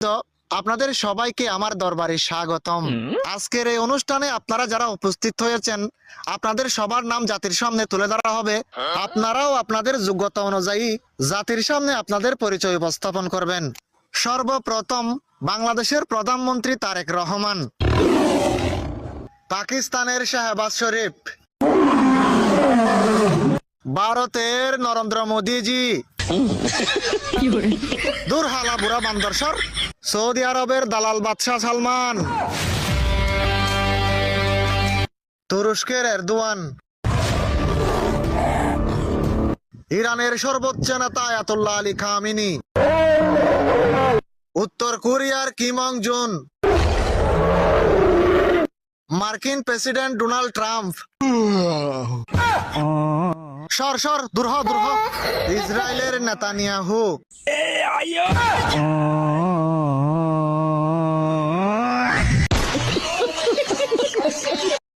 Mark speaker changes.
Speaker 1: নেতৃত্ব, আপনাদের সবাইকে আমার দরবারে স্বাগতম। আজকের এই অনুষ্ঠানে আপনারা যারা উপস্থিত হয়েছেন, আপনাদের সবার নাম জাতির সামনে তুলে ধরা হবে। আপনারাও আপনাদের যোগ্যতা অনুযায়ী জাতির সামনে আপনাদের পরিচয় উপস্থাপন করবেন। সর্বপ্রথম বাংলাদেশের প্রধানমন্ত্রী তারেক রহমান, পাকিস্তানের শাহবাজ শরীফ, ভারতের নরেন্দ্র মোদীজি, দুরহালা বুড়া বান্দরসর, সৌদি আরবের দালাল বাদশাহ সালমান, তুরস্কের এরদোয়ান, ইরানের সর্বোচ্চ নেতা আয়াতুল্লাহ আলী খামেনি, উত্তর কোরিয়ার কিম জং জুন, মার্কিন প্রেসিডেন্ট ডোনাল্ড ট্রাম্প, সর ইসরায়েলের নেতানিয়াহু,